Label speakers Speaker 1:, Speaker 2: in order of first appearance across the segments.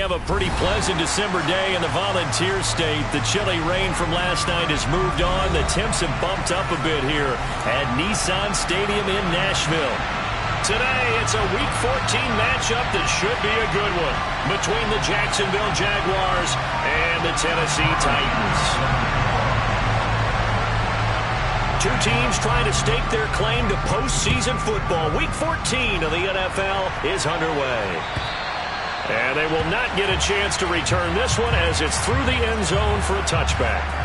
Speaker 1: have a pretty pleasant December day in the Volunteer State. The chilly rain from last night has moved on. The temps have bumped up a bit here at Nissan Stadium in Nashville. Today, it's a Week 14 matchup that should be a good one between the Jacksonville Jaguars and the Tennessee Titans. Two teams trying to stake their claim to postseason football. Week 14 of the NFL is underway. And they will not get a chance to return this one as it's through the end zone for a touchback.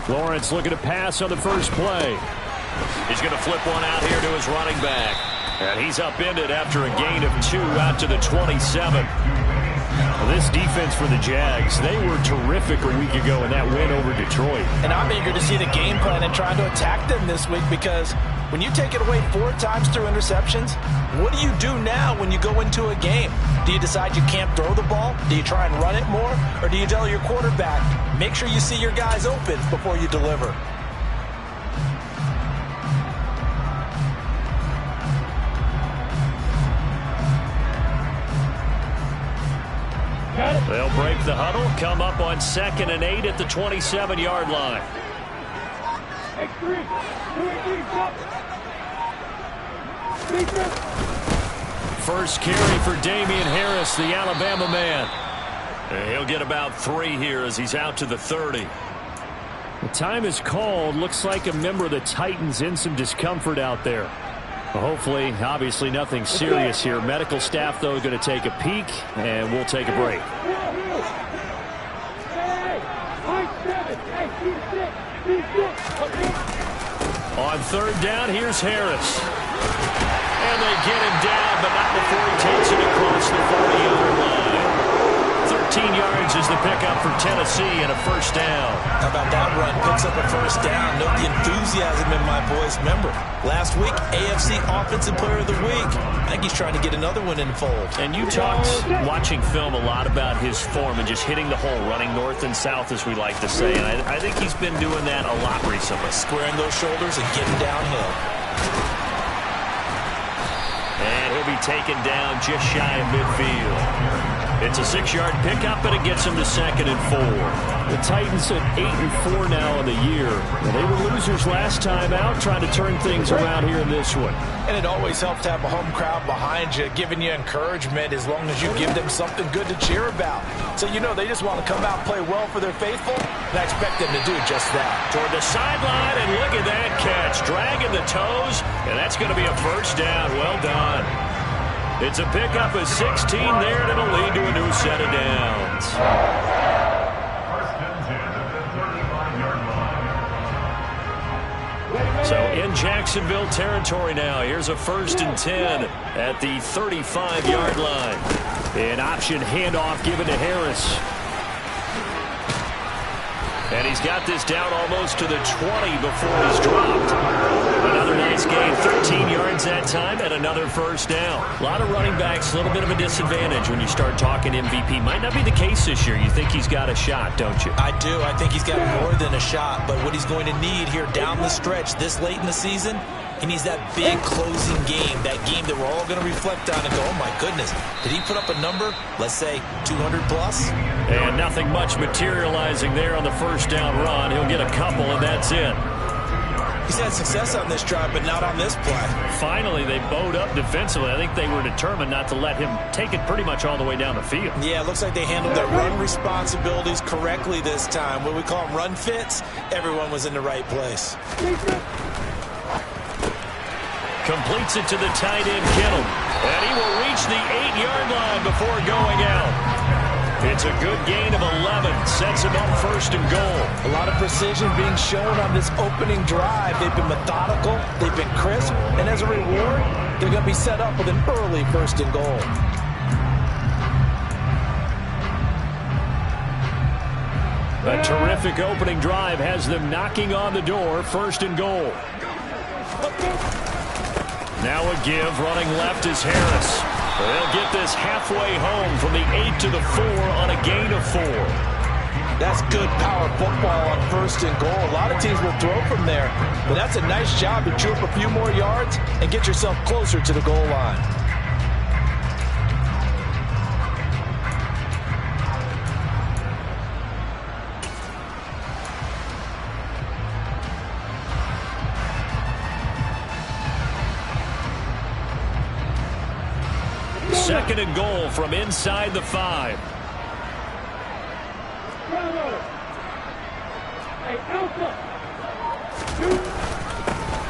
Speaker 1: Lawrence looking to pass on the first play. He's going to flip one out here to his running back. And he's upended after a gain of 2 out to the 27. Well, this defense for the Jags, they were terrific a week ago in that win over Detroit.
Speaker 2: And I'm eager to see the game plan and trying to attack them this week, because when you take it away 4 times through interceptions, what do you do now when you go into a game? Do you decide you can't throw the ball? Do you try and run it more? Or do you tell your quarterback, make sure you see your guys open before you deliver?
Speaker 1: They'll break the huddle, come up on 2nd and 8 at the 27-yard line. First carry for Damian Harris, the Alabama man. And he'll get about 3 here as he's out to the 30. The time is called. Looks like a member of the Titans in some discomfort out there. Well, hopefully, obviously nothing serious here. Medical staff, though, going to take a peek, and we'll take a break. On 3rd down, here's Harris. And they get him down, but not before he takes it across the 40-yard line. 13 yards is the pickup for Tennessee and a first down.
Speaker 2: How about that run? Picks up a first down. Note the enthusiasm in my voice. Remember, last week, AFC Offensive Player of the Week. I think he's trying to get another one in the fold.
Speaker 1: And you talked, watching film, a lot about his form and just hitting the hole, running north and south, as we like to say. And I think he's been doing that a lot recently.
Speaker 2: Squaring those shoulders and getting downhill.
Speaker 1: And he'll be taken down just shy of midfield. It's a 6-yard pickup, and it gets him to 2nd and 4. The Titans at 8-4 now in the year. They were losers last time out, trying to turn things around here in this one.
Speaker 2: And it always helps to have a home crowd behind you, giving you encouragement as long as you give them something good to cheer about. So you know they just want to come out and play well for their faithful, and I expect them to do just that. Toward the sideline, and look at that catch. Dragging the toes, and that's going to be a first down. Well done. It's a pickup of 16 there, and it'll lead to a new set of downs. So in Jacksonville territory now, here's a 1st and 10 at the 35-yard line. An option handoff given to Harris. And he's got this down almost to the 20 before he's dropped. Another nice gain, 13 yards that time, and another first down. A lot of running backs, a little bit of a disadvantage when you start talking MVP. Might not be the case this year. You think he's got a shot, don't you? I do. I think he's got more than a shot. But what he's going to need here down the stretch this late in the season, he needs that big closing game, that game that we're all going to reflect on and go, oh, my goodness, did he put up a number, let's say, 200 plus?
Speaker 1: And nothing much materializing there on the first down run. He'll get a couple, and that's it.
Speaker 2: He's had success on this drive, but not on this play.
Speaker 1: Finally, they bowed up defensively. I think they were determined not to let him take it pretty much all the way down the field.
Speaker 2: Yeah, it looks like they handled their run responsibilities correctly this time. What we call them run fits, everyone was in the right place.
Speaker 1: Completes it to the tight end, Kittle. And he will reach the 8-yard line before going out. It's a good gain of 11. Sets him up first and goal.
Speaker 3: A lot of precision being shown on this opening drive. They've been methodical. They've been crisp. And as a reward, they're going to be set up with an early first and goal.
Speaker 1: A terrific opening drive has them knocking on the door. First and goal. Now a give. Running left is Harris. They'll get this halfway home from the 8 to the 4 on a gain of 4.
Speaker 3: That's good power football on first and goal. A lot of teams will throw from there, but that's a nice job to chew up a few more yards and get yourself closer to the goal line.
Speaker 1: Second and goal from inside the 5.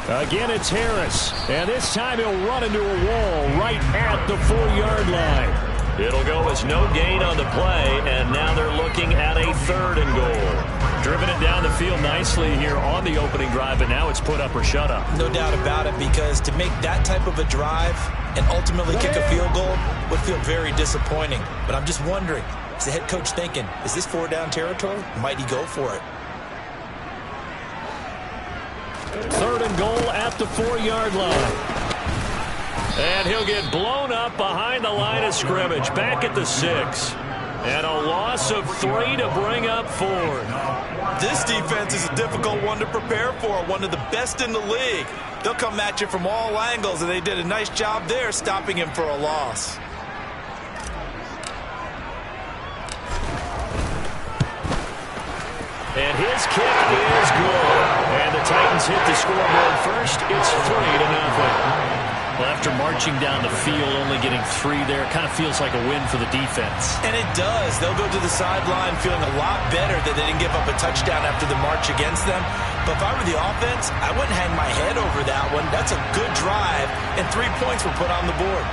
Speaker 1: Again, it's Harris. And this time he'll run into a wall right at the 4-yard line. It'll go as no gain on the play, and now they're looking at a third and goal. Driven it down the field nicely here on the opening drive, and now it's put up or shut up.
Speaker 3: No doubt about it, because to make that type of a drive and ultimately kick a field goal would feel very disappointing. But I'm just wondering, is the head coach thinking, is this 4-down territory? Might he go for it?
Speaker 1: Third and goal at the 4-yard line. And he'll get blown up behind the line of scrimmage. Back at the 6. And a loss of 3 to bring up 4.
Speaker 3: This defense is a difficult one to prepare for. One of the best in the league. They'll come at you from all angles, and they did a nice job there stopping him for a loss.
Speaker 1: And his kick is good. And the Titans hit the scoreboard first. It's 3-0. Well, after marching down the field, only getting 3 there, kind of feels like a win for the defense.
Speaker 3: And it does. They'll go to the sideline feeling a lot better that they didn't give up a touchdown after the march against them. But if I were the offense, I wouldn't hang my head over that one. That's a good drive, and 3 points were put on the board.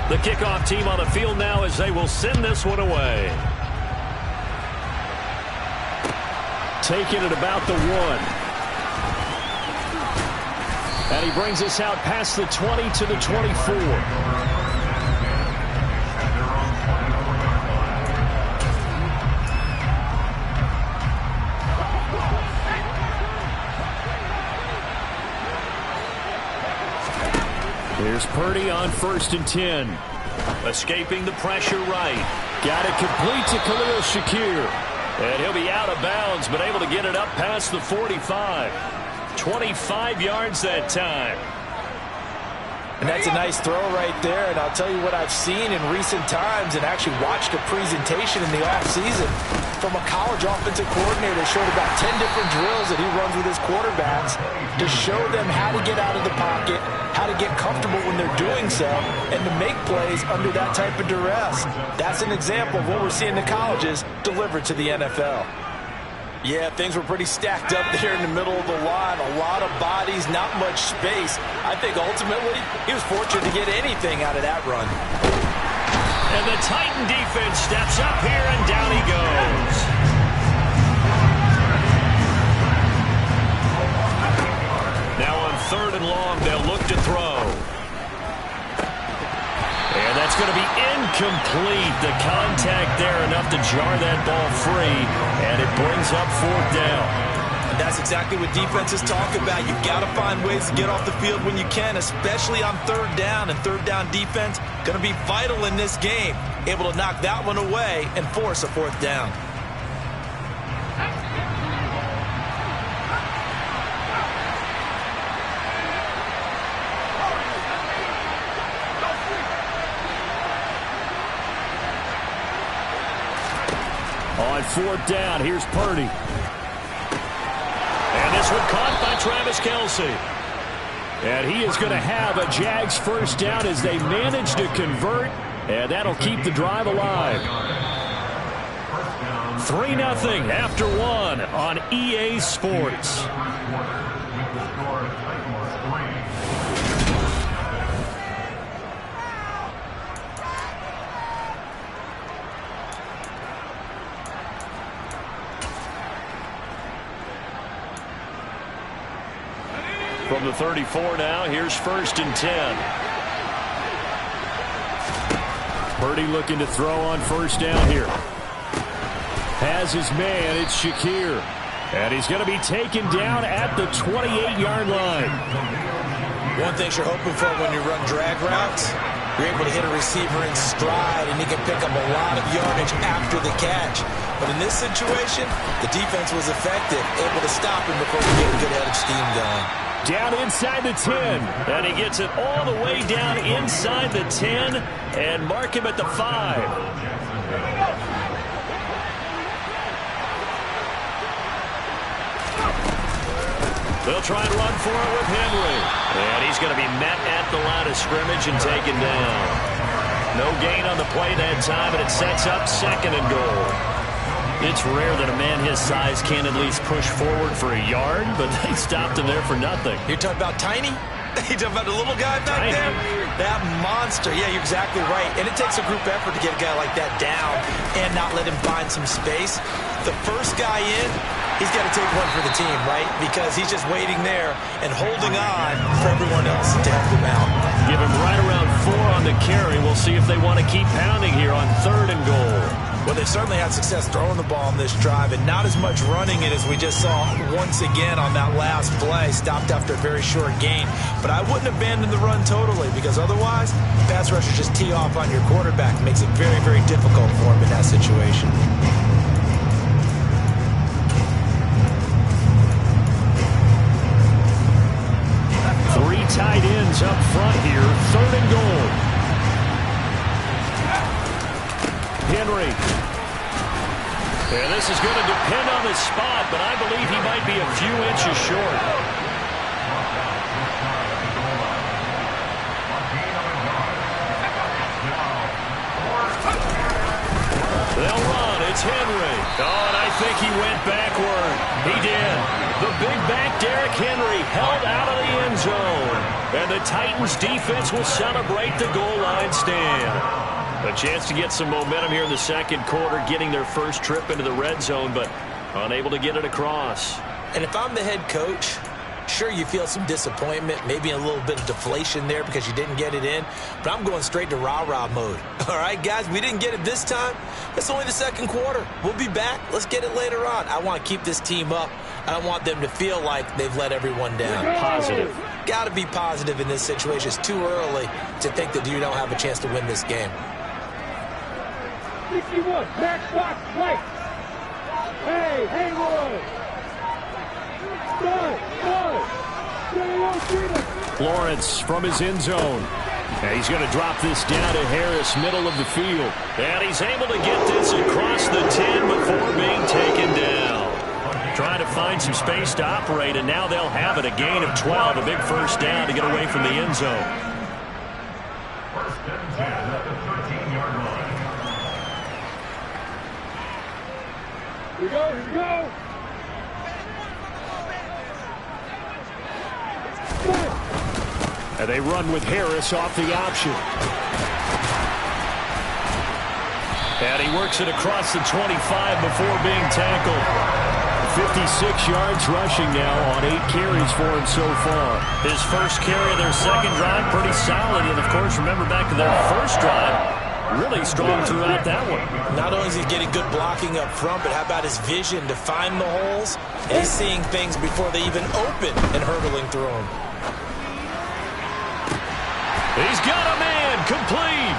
Speaker 1: The kickoff team on the field now as they will send this one away. Taking it about the 1. And he brings us out past the 20 to the 24. Here's Purdy on 1st and 10. Escaping the pressure right. Got it complete to Khalil Shakir. And he'll be out of bounds, but able to get it up past the 45. 25 yards that time.
Speaker 3: And that's a nice throw right there. And I'll tell you what I've seen in recent times and actually watched a presentation in the offseason from a college offensive coordinator. Showed about 10 different drills that he runs with his quarterbacks to show them how to get out of the pocket, how to get comfortable when they're doing so, and to make plays under that type of duress. That's an example of what we're seeing in the colleges delivered to the NFL. Yeah, things were pretty stacked up there in the middle of the line. A lot of bodies, not much space. I think ultimately he was fortunate to get anything out of that run.
Speaker 1: And the Titan defense steps up here, and down he goes. Now on 3rd and long, they'll look to throw. And that's going to be incomplete. The contact there enough to jar that ball free, and it brings up 4th down.
Speaker 3: And that's exactly what defenses talk about. You've got to find ways to get off the field when you can, especially on 3rd down. And 3rd down defense going to be vital in this game. Able to knock that one away and force a 4th down.
Speaker 1: On 4th down, here's Purdy. And this one caught by Travis Kelce. And he is going to have a Jags 1st down as they manage to convert And that'll keep the drive alive. 3-0 after one on EA Sports. From the 34 now, here's 1st and 10. Purdy looking to throw on 1st down here. Has his man, it's Shakir. And he's going to be taken down at the 28-yard line.
Speaker 3: One thing you're hoping for when you run drag routes, you're able to hit a receiver in stride, and he can pick up a lot of yardage after the catch. But in this situation, the defense was effective, able to stop him before we get a good head of steam going.
Speaker 1: Down inside the 10. And he gets it all the way down inside the 10 and mark him at the 5. They'll try and run for it with Henry. And he's going to be met at the line of scrimmage and taken down. No gain on the play that time, and it sets up 2nd and goal. It's rare that a man his size can at least push forward for a yard, but they stopped him there for nothing.
Speaker 3: You're talking about Tiny? You're talking about the little guy back there? That monster. Yeah, you're exactly right. And it takes a group effort to get a guy like that down and not let him find some space. The first guy in, he's got to take one for the team, right? Because he's just waiting there and holding on for everyone else to help him out.
Speaker 1: Give him right around 4 on the carry. We'll see if they want to keep pounding here on 3rd and goal.
Speaker 3: Well, they've certainly had success throwing the ball on this drive and not as much running it as we just saw once again on that last play. Stopped after a very short gain. But I wouldn't abandon the run totally, because otherwise, pass rushers just tee off on your quarterback. Makes it very, very difficult for him in that situation.
Speaker 1: Three tight ends up front here. 3rd and goal. Henry. And this is going to depend on the spot, but I believe he might be a few inches short. They'll run. It's Henry. Oh, and I think he went backward. He did. The big back Derrick Henry held out of the end zone. And the Titans defense will celebrate the goal line stand. A chance to get some momentum here in the 2nd quarter, getting their first trip into the red zone, but unable to get it across.
Speaker 3: And if I'm the head coach, sure, you feel some disappointment, maybe a little bit of deflation there because you didn't get it in, but I'm going straight to rah-rah mode. All right, guys, we didn't get it this time. It's only the 2nd quarter. We'll be back. Let's get it later on. I want to keep this team up. I don't want them to feel like they've let everyone down.
Speaker 1: Positive.
Speaker 3: Got to be positive in this situation. It's too early to think that you don't have a chance to win this game.
Speaker 4: 61, back box, right. Hey, Haywood.
Speaker 1: Lawrence from his end zone. And he's going to drop this down to Harris, middle of the field. And he's able to get this across the 10 before being taken down. Trying to find some space to operate, and now they'll have it. A gain of 12, a big 1st down to get away from the end zone.
Speaker 4: 1st and 10 at the 13-yard line. Here we go, here we go.
Speaker 1: And they run with Harris off the option. And he works it across the 25 before being tackled. 56 yards rushing now on 8 carries for him so far. His first carry of their 2nd drive, pretty solid. And, of course, remember back to their 1st drive, really strong throughout that one.
Speaker 3: Not only is he getting good blocking up front, but how about his vision to find the holes? And he's seeing things before they even open and hurdling through them.
Speaker 1: He's got a man, complete.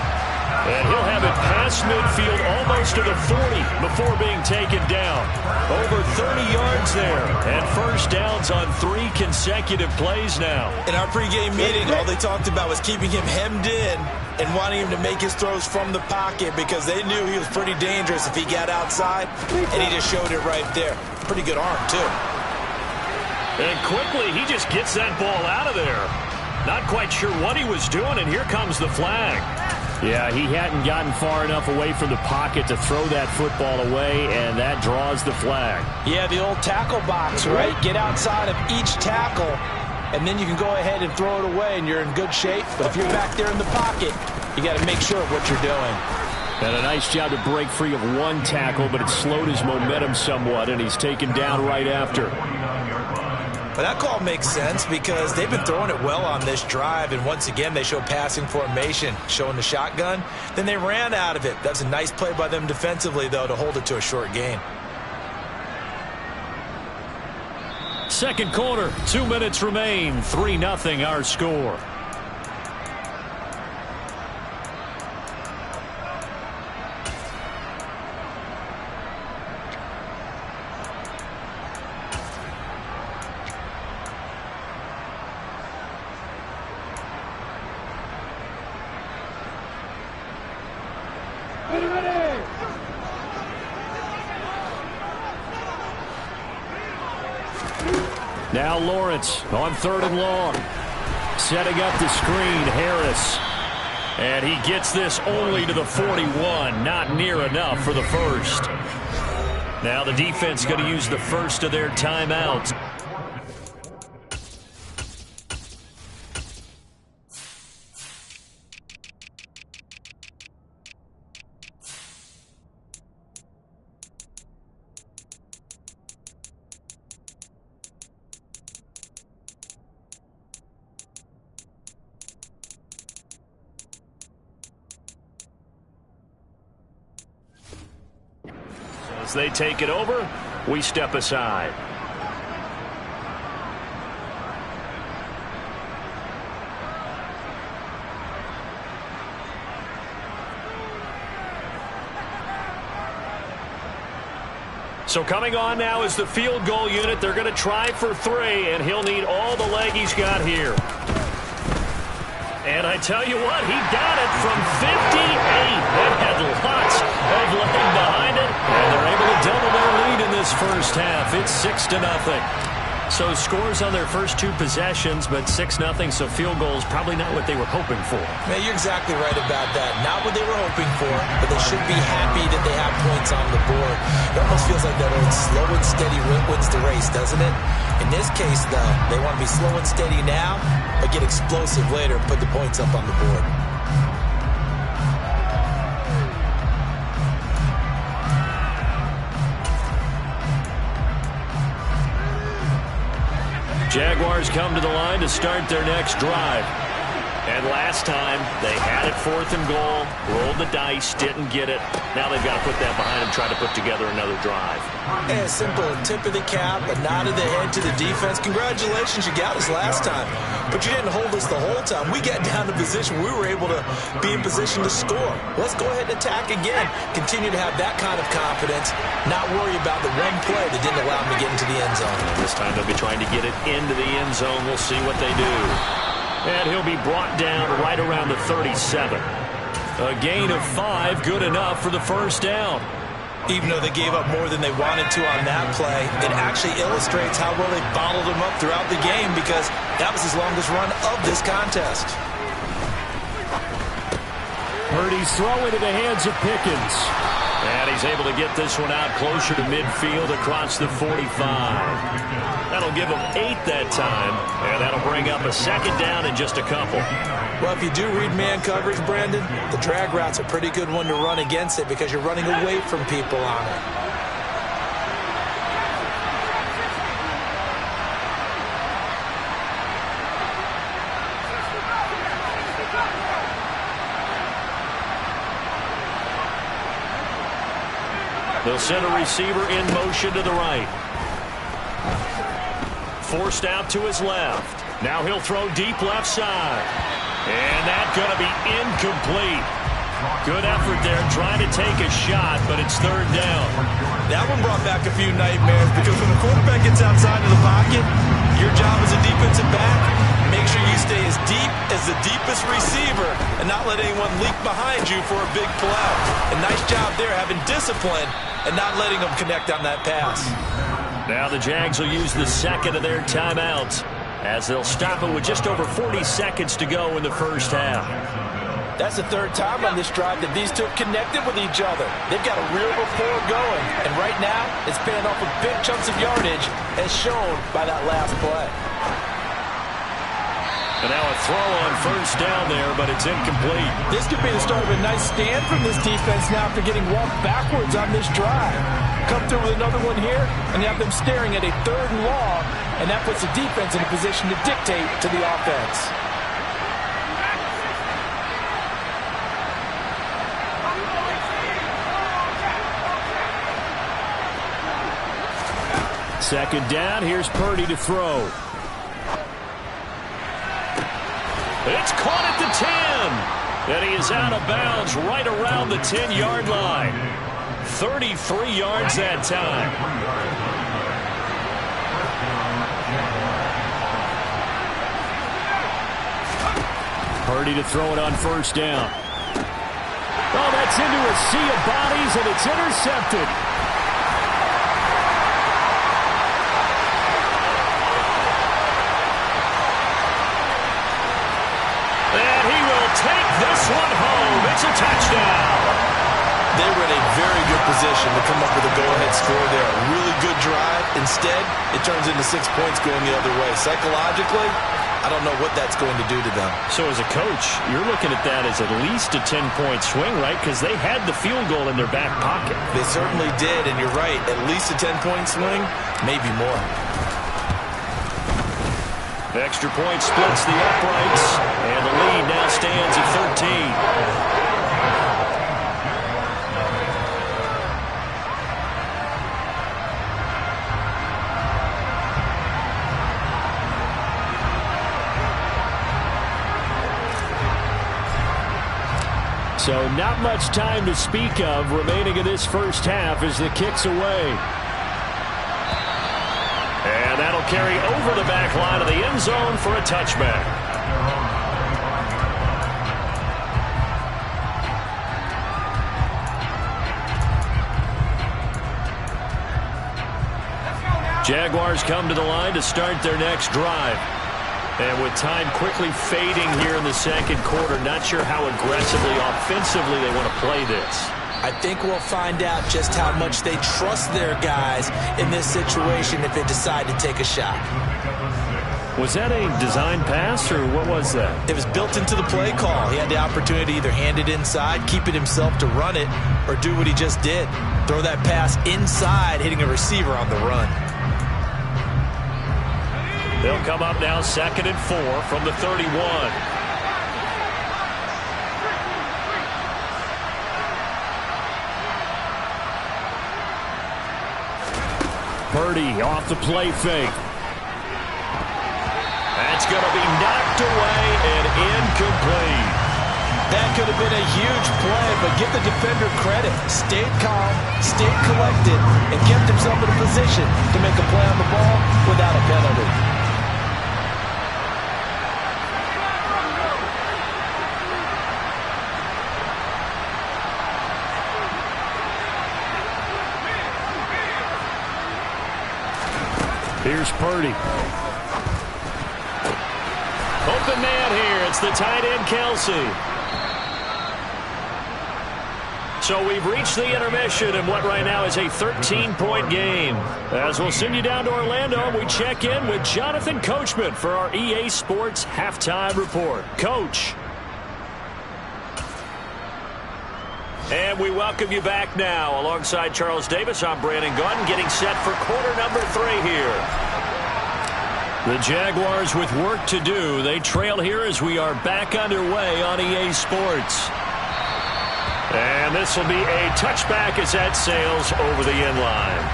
Speaker 1: And he'll have it past midfield almost to the 40 before being taken down. Over 30 yards there. And 1st downs on 3 consecutive plays now.
Speaker 3: In our pregame meeting, all they talked about was keeping him hemmed in and wanting him to make his throws from the pocket because they knew he was pretty dangerous if he got outside, and he just showed it right there. Pretty good arm, too.
Speaker 1: And quickly, he just gets that ball out of there. Not quite sure what he was doing, and here comes the flag. Yeah, he hadn't gotten far enough away from the pocket to throw that football away, and that draws the flag.
Speaker 3: Yeah, the old tackle box, right? Get outside of each tackle, and then you can go ahead and throw it away, and you're in good shape. But if you're back there in the pocket, you got to make sure of what you're doing.
Speaker 1: And a nice job to break free of one tackle, but it slowed his momentum somewhat, and he's taken down right after.
Speaker 3: But that call makes sense because they've been throwing it well on this drive, and once again they show passing formation, showing the shotgun. Then they ran out of it. That's a nice play by them defensively, though, to hold it to a short gain.
Speaker 1: Second quarter, 2 minutes remain, 3-0 our score. Now Lawrence on 3rd and long. Setting up the screen, Harris. And he gets this only to the 41. Not near enough for the first. Now the defense going to use the first of their timeouts. As they take it over, we step aside. So coming on now is the field goal unit. They're going to try for 3, and he'll need all the leg he's got here. And I tell you what, he got it from 58. That had lots of leg behind it. And they're able to double their lead in this first half. It's 6-0. So scores on their first 2 possessions, but 6-0, so field goals probably not what they were hoping for.
Speaker 3: Yeah, you're exactly right about that. Not what they were hoping for, but they should be happy that they have points on the board. It almost feels like that old slow and steady wins the race, doesn't it? In this case, though, they want to be slow and steady now, but get explosive later and put the points up on the board.
Speaker 1: Jaguars come to the line to start their next drive. And last time, they had it 4th and goal, rolled the dice, didn't get it. Now they've got to put that behind them, try to put together another drive.
Speaker 3: Yeah, simple tip of the cap, a nod of the head to the defense. Congratulations, you got us last time. But you didn't hold us the whole time. We got down to position. We were able to be in position to score. Let's go ahead and attack again. Continue to have that kind of confidence, not worry about the one play that didn't allow them to get into the end zone.
Speaker 1: And this time they'll be trying to get it into the end zone. We'll see what they do. And he'll be brought down right around the 37. A gain of 5, good enough for the first down.
Speaker 3: Even though they gave up more than they wanted to on that play, it actually illustrates how well they bottled them up throughout the game because that was his longest run of this contest.
Speaker 1: Purdy's throw into the hands of Pickens. And he's able to get this one out closer to midfield across the 45. That'll give him 8 that time, and that'll bring up a second down in just a couple.
Speaker 3: Well, if you do read man coverage, Brandon, the drag route's a pretty good one to run against it because you're running away from people on it.
Speaker 1: They'll send a receiver in motion to the right. Forced out to his left. Now he'll throw deep left side. And that's going to be incomplete. Good effort there trying to take a shot, but it's 3rd down.
Speaker 3: That one brought back a few nightmares because when the quarterback gets outside of the pocket, your job as a defensive back, make sure you stay as deep as the deepest receiver and not let anyone leak behind you for a big play. A nice job there having discipline and not letting them connect on that pass.
Speaker 1: Now the Jags will use the second of their timeouts as they'll stop it with just over 40 seconds to go in the first half.
Speaker 3: That's the third time on this drive that these two have connected with each other. They've got a real rapport going, and right now it's paying off with big chunks of yardage, as shown by that last play.
Speaker 1: And now a throw on first down there, but it's incomplete.
Speaker 3: This could be the start of a nice stand from this defense now after getting walked backwards on this drive. Come through with another one here, and you have them staring at a 3rd and long, and that puts the defense in a position to dictate to the offense.
Speaker 1: Second down, here's Purdy to throw. It's caught at the 10. And he is out of bounds right around the 10-yard line. 33 yards that time. Purdy to throw it on first down. Oh, that's into a sea of bodies, and it's intercepted. Take this one home. It's a touchdown.
Speaker 3: They were in a very good position to come up with a go-ahead score there. A really good drive. Instead, it turns into 6 points going the other way. Psychologically, I don't know what that's going to do to them.
Speaker 1: So as a coach, you're looking at that as at least a 10-point swing, right? Because they had the field goal in their back pocket.
Speaker 3: They certainly did, and you're right. At least a 10-point swing, maybe more.
Speaker 1: Extra point splits the uprights, and the lead now stands at 13. So not much time to speak of remaining in this first half as the kick's away. And that'll carry over the back line of the end zone for a touchback. Jaguars come to the line to start their next drive. And with time quickly fading here in the second quarter, not sure how aggressively, offensively they want to play this.
Speaker 3: I think we'll find out just how much they trust their guys in this situation if they decide to take a shot.
Speaker 1: Was that a design pass, or what was that?
Speaker 3: It was built into the play call. He had the opportunity to either hand it inside, keep it himself to run it, or do what he just did. Throw that pass inside, hitting a receiver on the run.
Speaker 1: They'll come up now 2nd and 4 from the 31. Purdy off the play fake. That's going to be knocked away and incomplete.
Speaker 3: That could have been a huge play, but give the defender credit. Stayed calm, stayed collected, and kept himself in a position to make a play on the ball without a penalty.
Speaker 1: Here's Purdy. Open man here. It's the tight end, Kelsey. So we've reached the intermission in what right now is a 13-point game. As we'll send you down to Orlando, we check in with Jonathan Coachman for our EA Sports Halftime Report. Coach. And we welcome you back now. Alongside Charles Davis, I'm Brandon Gunn, getting set for quarter number 3 here. The Jaguars with work to do. They trail here as we are back underway on EA Sports. And this will be a touchback as that sails over the end line.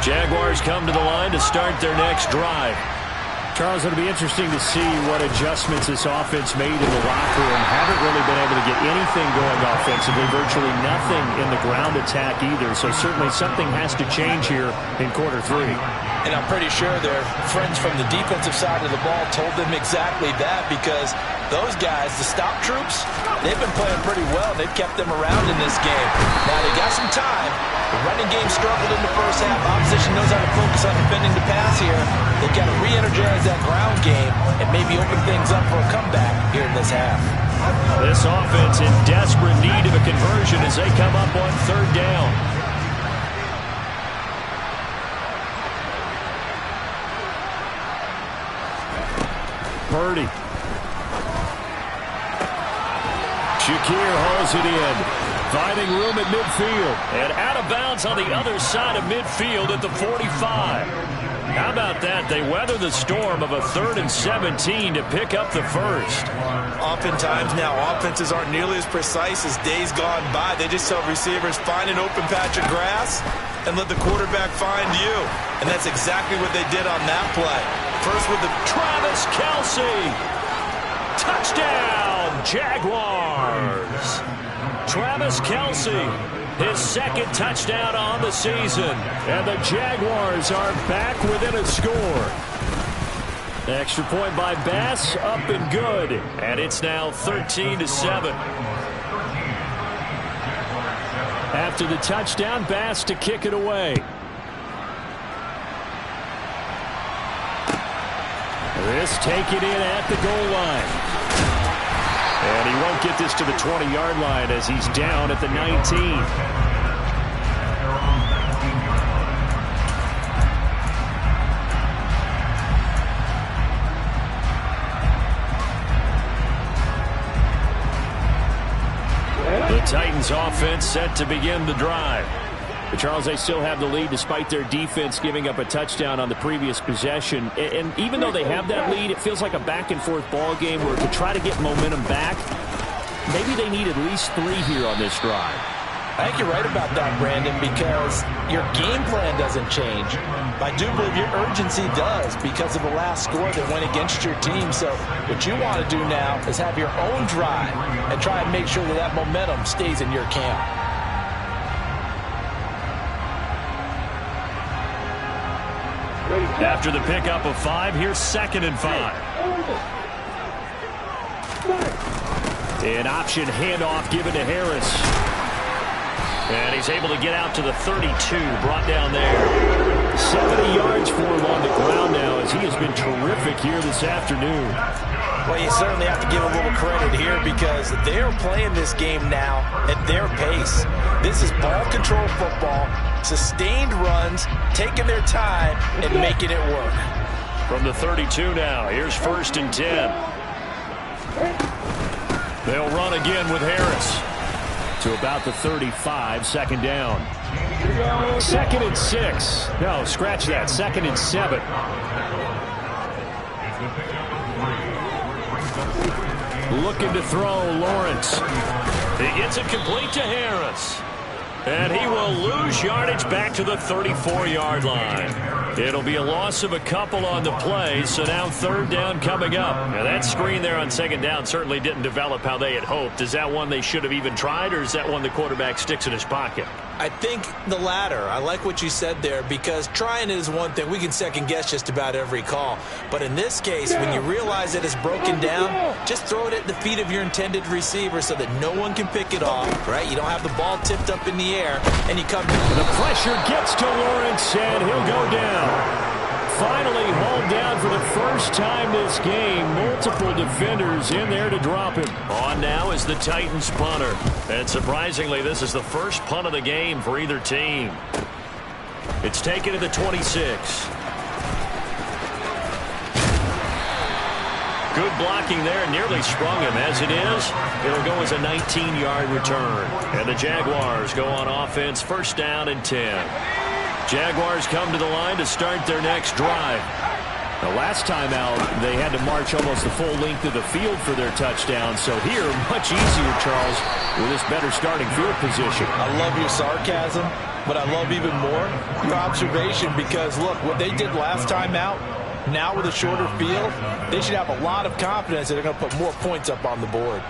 Speaker 1: Jaguars come to the line to start their next drive. Charles, it'll be interesting to see what adjustments this offense made in the locker room. Haven't really been able to get anything going offensively, virtually nothing in the ground attack either. So certainly something has to change here in quarter 3.
Speaker 3: And I'm pretty sure their friends from the defensive side of the ball told them exactly that, because Those guys, the stop troops, they've been playing pretty well. They've kept them around in this game. Now, they got some time. The running game struggled in the first half. Opposition knows how to focus on defending the pass here. They've got to re-energize that ground game and maybe open things up for a comeback here in this half.
Speaker 1: This offense in desperate need of a conversion as they come up on third down. Purdy. Shakir hauls it in. Finding room at midfield. And out of bounds on the other side of midfield at the 45. How about that? They weather the storm of a 3rd and 17 to pick up the first.
Speaker 3: Oftentimes now, offenses aren't nearly as precise as days gone by. They just tell receivers, find an open patch of grass and let the quarterback find you. And that's exactly what they did on that play. First with the
Speaker 1: Travis Kelce. Touchdown, Jaguars. Travis Kelce, his 2nd touchdown on the season. And the Jaguars are back within a score. Extra point by Bass, up and good. And it's now 13-7. After the touchdown, Bass to kick it away. This taken in at the goal line. And he won't get this to the 20-yard line as he's down at the 19. The Titans offense set to begin the drive. But Charles, they still have the lead despite their defense giving up a touchdown on the previous possession. And even though they have that lead, it feels like a back-and-forth ball game where to try to get momentum back, maybe they need at least 3 here on this drive.
Speaker 3: I think you're right about that, Brandon, because your game plan doesn't change. I do believe your urgency does because of the last score that went against your team. So what you want to do now is have your own drive and try and make sure that that momentum stays in your camp.
Speaker 1: After the pickup of 5, here's 2nd and 5. An option handoff given to Harris. And he's able to get out to the 32, brought down there. 70 yards for him on the ground now as he has been terrific here this afternoon.
Speaker 3: Well, you certainly have to give a little credit here because they're playing this game now at their pace. This is ball control football, sustained runs, taking their time and making it work.
Speaker 1: From the 32 now, here's 1st and 10. They'll run again with Harris. To about the 35, 2nd down. 2nd and 6. No, scratch that. 2nd and 7. Looking to throw, Lawrence. He gets it complete to Harris. And he will lose yardage back to the 34-yard line. It'll be a loss of a couple on the play, so now 3rd down coming up. Now that screen there on 2nd down certainly didn't develop how they had hoped. Is that one they should have even tried, or is that one the quarterback sticks in his pocket?
Speaker 3: I think the latter. I like what you said there because trying it is one thing. We can second guess just about every call. But in this case, when you realize that it's broken down, just throw it at the feet of your intended receiver so that no one can pick it off, right? You don't have the ball tipped up in the air, and you come.
Speaker 1: The pressure gets to Lawrence, and he'll go down. Finally hauled down for the first time this game. Multiple defenders in there to drop him. On now is the Titans punter. And surprisingly, this is the first punt of the game for either team. It's taken to the 26. Good blocking there, nearly sprung him. As it is, it'll go as a 19-yard return. And the Jaguars go on offense, 1st down and 10. Jaguars come to the line to start their next drive. The last time out, they had to march almost the full length of the field for their touchdown. So here, much easier, Charles, with this better starting field position.
Speaker 3: I love your sarcasm, but I love even more your observation because, look, what they did last time out, now with a shorter field, they should have a lot of confidence that they're going to put more points up on the board.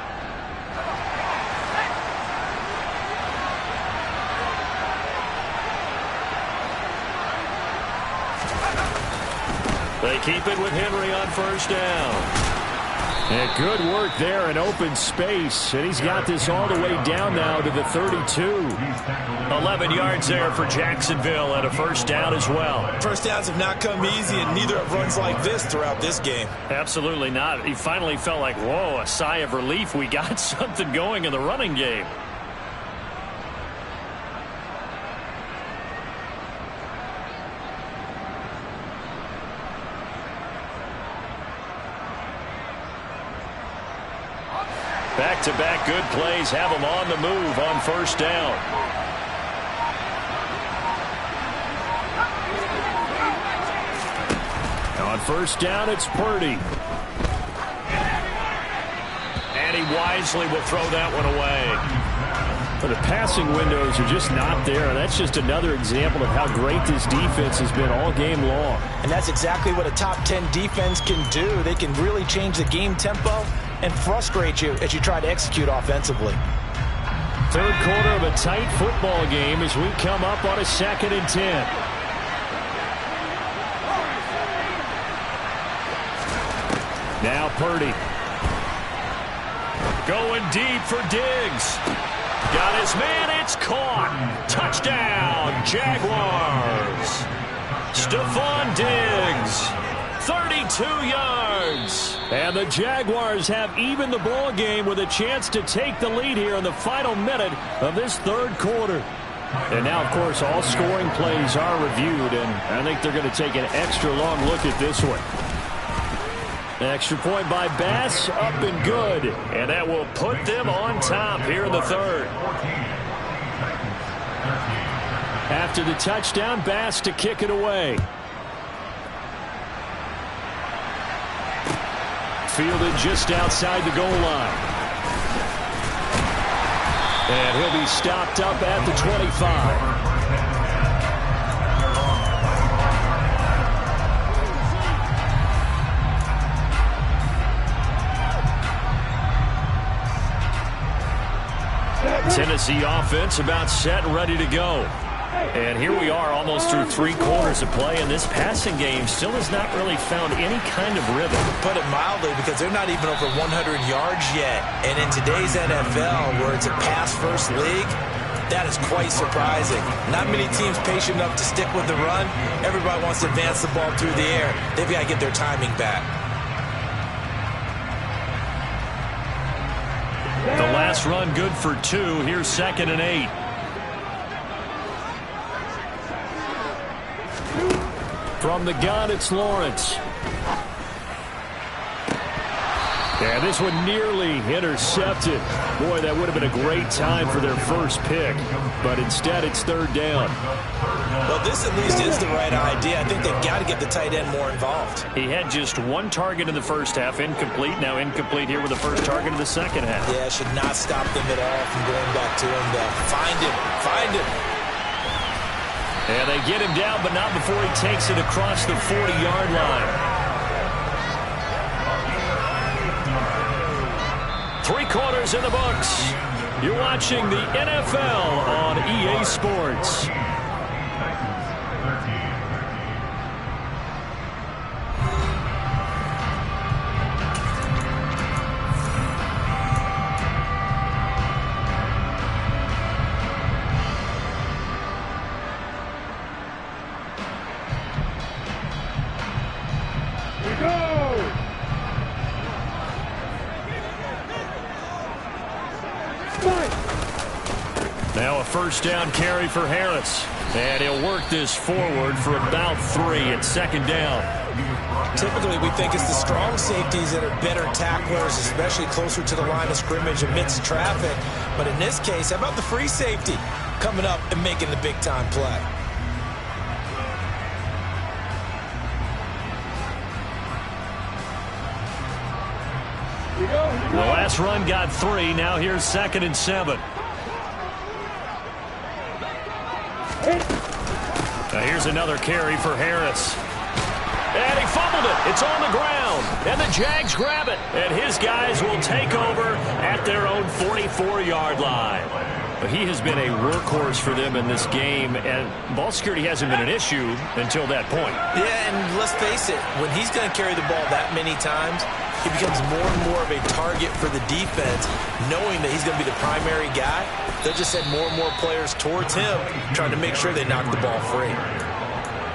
Speaker 1: They keep it with Henry on 1st down. And good work there in open space. And he's got this all the way down now to the 32.
Speaker 2: 11 yards there for Jacksonville and a first down as well.
Speaker 3: First downs have not come easy, and neither have runs like this throughout this game.
Speaker 2: Absolutely not. He finally felt like, whoa, a sigh of relief. We got something going in the running game. Back-to-back good plays have him on the move on first down.
Speaker 1: On first down, it's Purdy.
Speaker 2: And he wisely will throw that one away.
Speaker 1: But the passing windows are just not there. That's just another example of how great this defense has been all game long.
Speaker 3: And that's exactly what a top 10 defense can do. They can really change the game tempo and frustrate you as you try to execute offensively.
Speaker 1: Third quarter of a tight football game as we come up on a 2nd and 10. Now Purdy.
Speaker 2: Going deep for Diggs. Got his man, it's caught. Touchdown, Jaguars. Stephon Diggs, 32 yards.
Speaker 1: And the Jaguars have evened the ball game with a chance to take the lead here in the final minute of this third quarter. And now, of course, all scoring plays are reviewed, and I think they're going to take an extra long look at this one. Extra point by Bass, up and good.
Speaker 2: And that will put them on top here in the third.
Speaker 1: After the touchdown, Bass to kick it away. Fielded just outside the goal line. And he'll be stopped up at the 25.
Speaker 2: Tennessee offense about set and ready to go. And here we are almost through 3 quarters of play, and this passing game still has not really found any kind of rhythm.
Speaker 3: Put it mildly, because they're not even over 100 yards yet. And in today's NFL, where it's a pass-first league, that is quite surprising. Not many teams patient enough to stick with the run. Everybody wants to advance the ball through the air. They've got to get their timing back.
Speaker 2: The last run good for 2. Here's 2nd and 8.
Speaker 1: From the gun, it's Lawrence. And this one nearly intercepted. Boy, that would have been a great time for their first pick. But instead, it's 3rd down.
Speaker 3: Well, this at least is the right idea. I think they've got to get the tight end more involved.
Speaker 2: He had just 1 target in the first half, incomplete. Now incomplete here with the first target in the second half.
Speaker 3: Yeah, it should not stop them at all from going back to him. Find him.
Speaker 2: And they get him down, but not before he takes it across the 40-yard line. 3 quarters in the books. You're watching the NFL on EA Sports. Now a first down carry for Harris. And he'll work this forward for about 3 at 2nd down.
Speaker 3: Typically, we think it's the strong safeties that are better tacklers, especially closer to the line of scrimmage amidst traffic. But in this case, how about the free safety coming up and making the big-time play?
Speaker 2: The last run got 3. Now here's 2nd and 7. Now here's another carry for Harris. And he fumbled it. It's on the ground. And the Jags grab it. And his guys will take over at their own 44-yard line. But he has been a workhorse for them in this game, and ball security hasn't been an issue until that point.
Speaker 3: Yeah, and let's face it, when he's going to carry the ball that many times, he becomes more and more of a target for the defense, knowing that he's going to be the primary guy. They'll just send more and more players towards him, trying to make sure they knock the ball free.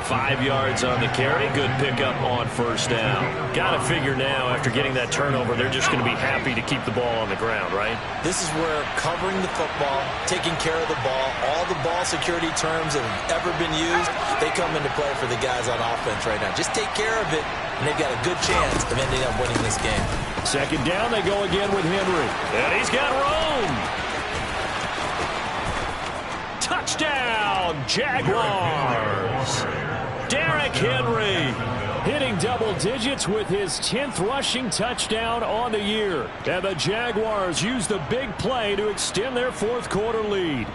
Speaker 2: 5 yards on the carry. Good pickup on first down. Got to figure now, after getting that turnover, they're just going to be happy to keep the ball on the ground, right?
Speaker 3: This is where covering the football, taking care of the ball, all the ball security terms that have ever been used, they come into play for the guys on offense right now. Just take care of it, and they've got a good chance of ending up winning this game.
Speaker 1: Second down, they go again with Henry.
Speaker 2: And he's got room.
Speaker 1: Touchdown, Jaguars! Derrick Henry hitting double digits with his 10th rushing touchdown on the year. And the Jaguars use the big play to extend their fourth quarter lead.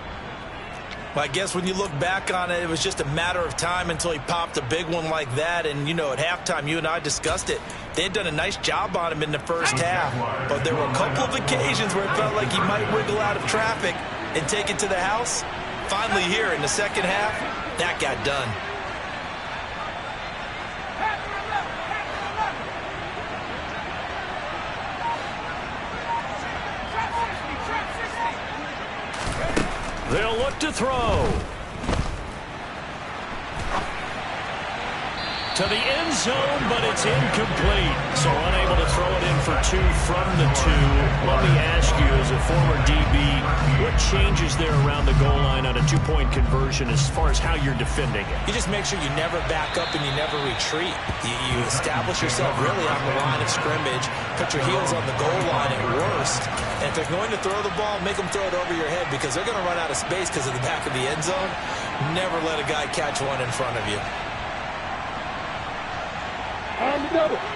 Speaker 3: Well, I guess when you look back on it, it was just a matter of time until he popped a big one like that. And, you know, at halftime, you and I discussed it. They had done a nice job on him in the first half. But there were a couple of occasions where it felt like he might wiggle out of traffic and take it to the house. Finally here in the second half, that got done.
Speaker 1: They'll look to throw. To the end zone, but it's incomplete. So unable to throw it in for 2 from the 2. Let me ask you, as a former DB, what changes there around the goal line on a 2-point conversion as far as how you're defending it?
Speaker 3: You just make sure you never back up and you never retreat. You establish yourself really on the line of scrimmage, put your heels on the goal line at worst. And if they're going to throw the ball, make them throw it over your head because they're going to run out of space because of the back of the end zone. Never let a guy catch one in front of you.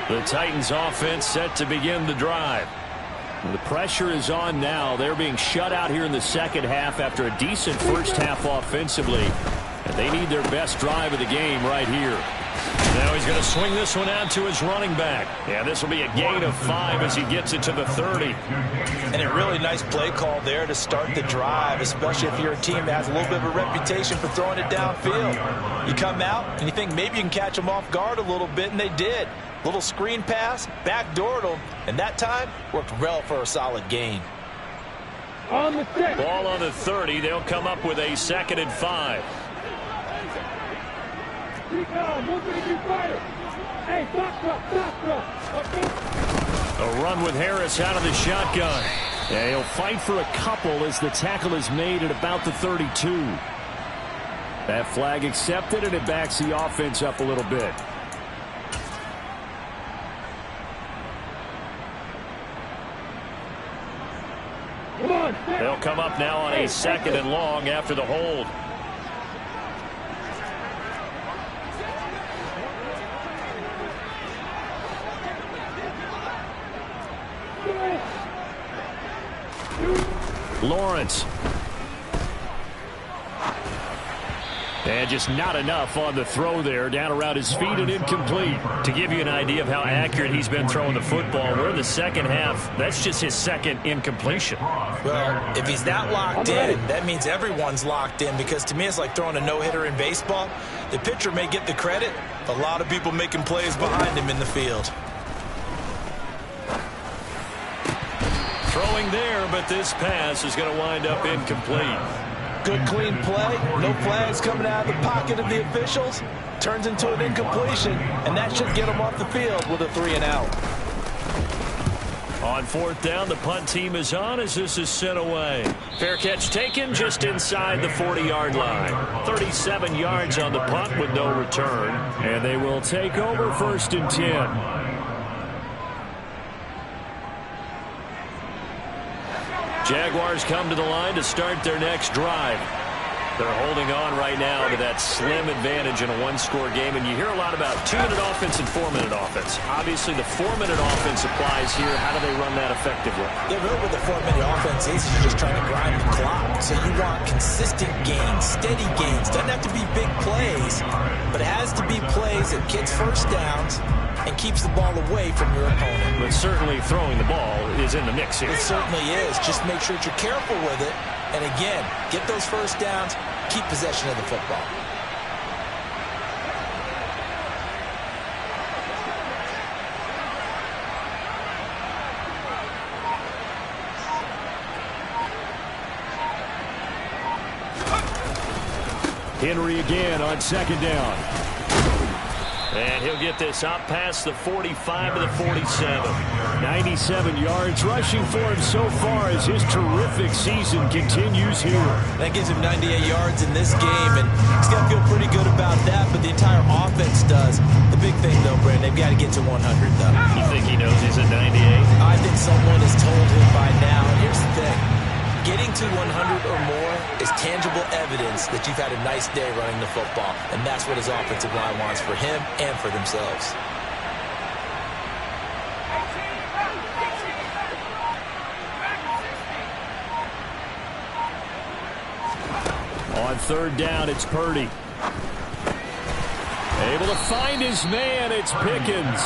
Speaker 1: The Titans offense set to begin the drive. The pressure is on now. They're being shut out here in the second half after a decent first half offensively. And they need their best drive of the game right here. Now he's going to swing this one out to his running back. Yeah, this will be a gain of 5 as he gets it to the 30.
Speaker 3: And a really nice play call there to start the drive, especially if you're a team that has a little bit of a reputation for throwing it downfield. You come out and you think maybe you can catch them off guard a little bit, and they did. Little screen pass, backdoored them, and that time worked well for a solid gain.
Speaker 1: Ball on the 30. They'll come up with a 2nd and 5. A run with Harris out of the shotgun. Yeah, he'll fight for a couple as the tackle is made at about the 32. That flag accepted, and it backs the offense up a little bit. They'll come up now on a 2nd and long after the hold. Lawrence. And just not enough on the throw there. Down around his feet and incomplete. To give you an idea of how accurate he's been throwing the football, we're in the second half. That's just his 2nd incompletion.
Speaker 3: Well, if he's that locked in, that means everyone's locked in, because to me it's like throwing a no-hitter in baseball. The pitcher may get the credit, but a lot of people making plays behind him in the field.
Speaker 1: Throwing there, but this pass is going to wind up incomplete.
Speaker 3: Good, clean play. No flags coming out of the pocket of the officials. Turns into an incompletion, and that should get them off the field with a 3-and-out.
Speaker 1: On 4th down, the punt team is on as this is sent away. Fair catch taken just inside the 40-yard line. 37 yards on the punt with no return. And they will take over 1st and 10. Jaguars come to the line to start their next drive. They're holding on right now to that slim advantage in a one-score game, and you hear a lot about 2-minute offense and 4-minute offense. Obviously, the 4-minute offense applies here. How do they run that effectively?
Speaker 3: Yeah, really what the 4-minute offense is you're just trying to grind the clock. So you want consistent gains, steady gains. Doesn't have to be big plays, but it has to be plays that gets first downs and keeps the ball away from your opponent.
Speaker 1: But certainly throwing the ball is in the mix here.
Speaker 3: It certainly is. Just make sure that you're careful with it. And again, get those first downs, keep possession of the football.
Speaker 1: Henry again on second down.
Speaker 2: And he'll get this up past the 45 to the 47.
Speaker 1: 97 yards rushing for him so far as his terrific season continues here.
Speaker 3: That gives him 98 yards in this game, and he's got to feel pretty good about that, but the entire offense does. The big thing, though, Brandon, they've got to get to 100, though.
Speaker 2: You think he knows he's at 98?
Speaker 3: I think someone has told him by now, and here's the thing. Getting to 100 or more is tangible evidence that you've had a nice day running the football, and that's what his offensive line wants for him and for themselves.
Speaker 1: On third down, it's Purdy. Able to find his man, it's Pickens.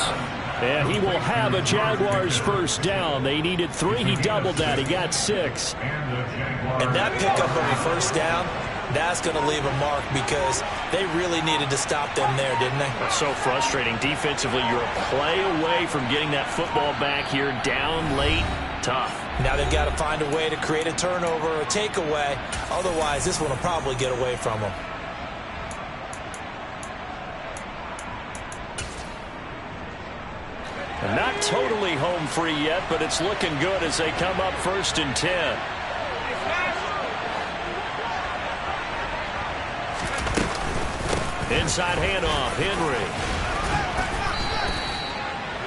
Speaker 1: And he will have a Jaguars first down. They needed 3. He doubled that. He got 6.
Speaker 3: And that pickup of a first down, that's going to leave a mark because they really needed to stop them there, didn't they?
Speaker 2: It's so frustrating. Defensively, you're a play away from getting that football back here down late. Tough.
Speaker 3: Now they've got to find a way to create a turnover or a takeaway. Otherwise, this one will probably get away from them.
Speaker 2: Not totally home free yet, but it's looking good as they come up 1st and 10. Inside handoff, Henry.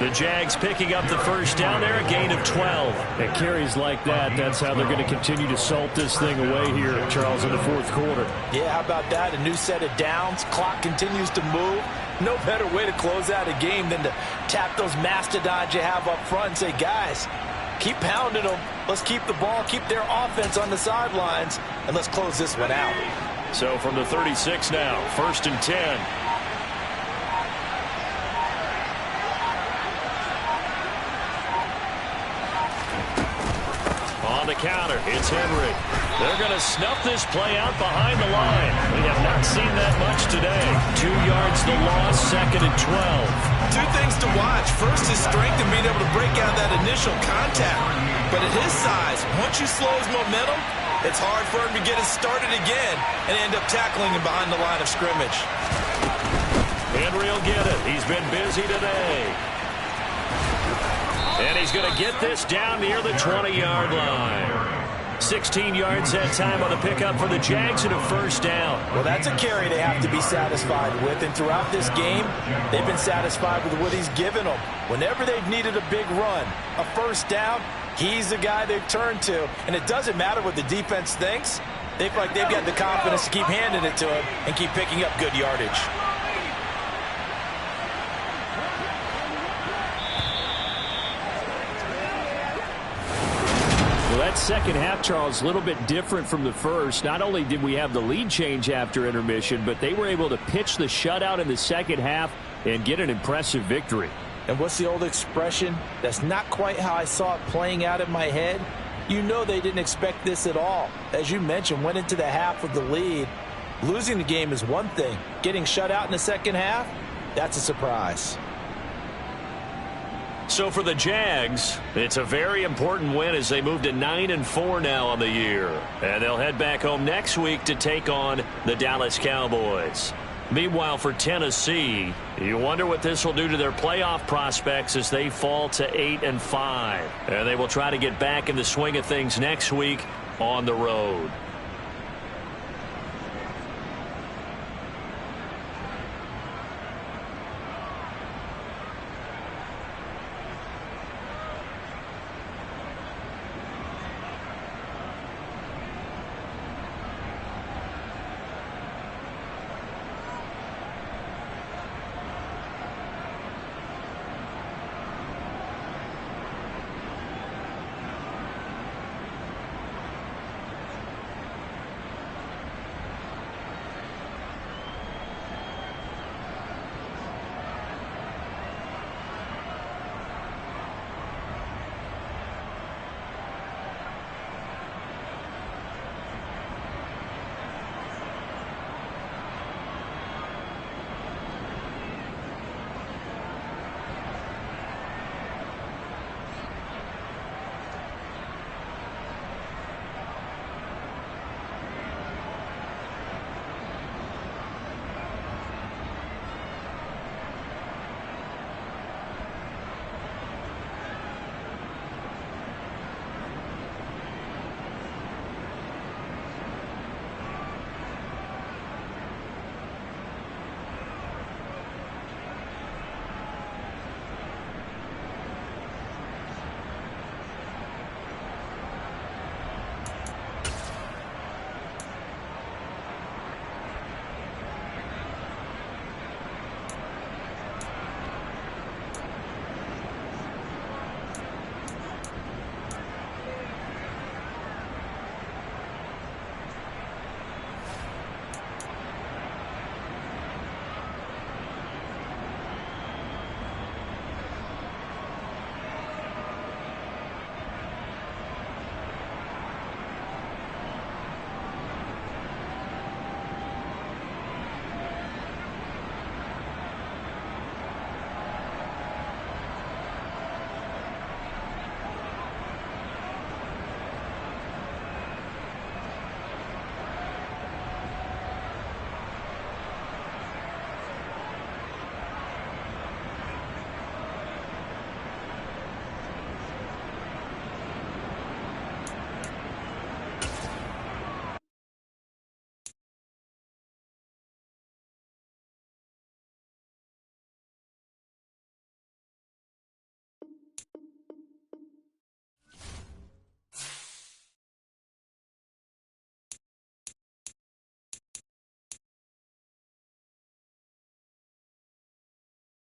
Speaker 2: The Jags picking up the first down there, a gain of 12.
Speaker 1: And carries like that, that's how they're going to continue to salt this thing away here, Charles, in the fourth quarter.
Speaker 3: Yeah, how about that? A new set of downs. Clock continues to move. No better way to close out a game than to tap those mastodons you have up front and say, guys, keep pounding them. Let's keep the ball, keep their offense on the sidelines, and let's close this one out.
Speaker 2: So from the 36 now, 1st and 10. On the counter, it's Henry. They're going to snuff this play out behind the line. We have not seen that much today. 2 yards the loss, 2nd and 12.
Speaker 3: Two things to watch. First, his strength and being able to break out that initial contact. But at his size, once you slow his momentum, it's hard for him to get it started again and end up tackling him behind the line of scrimmage.
Speaker 2: Henry will get it. He's been busy today. And he's going to get this down near the 20-yard line. 16 yards that time on the pickup for the Jags and a first down.
Speaker 3: Well, that's a carry they have to be satisfied with. And throughout this game, they've been satisfied with what he's given them. Whenever they've needed a big run, a first down, he's the guy they've turned to. And it doesn't matter what the defense thinks. They feel like they've got the confidence to keep handing it to him and keep picking up good yardage.
Speaker 1: That second half, Charles, a little bit different from the first. Not only did we have the lead change after intermission, but they were able to pitch the shutout in the second half and get an impressive victory.
Speaker 3: And what's the old expression? That's not quite how I saw it playing out in my head. You know they didn't expect this at all. As you mentioned, went into the half with the lead. Losing the game is one thing. Getting shut out in the second half, that's a surprise.
Speaker 2: So for the Jags, it's a very important win as they move to 9-4 now on the year. And they'll head back home next week to take on the Dallas Cowboys. Meanwhile, for Tennessee, you wonder what this will do to their playoff prospects as they fall to 8-5. And they will try to get back in the swing of things next week on the road.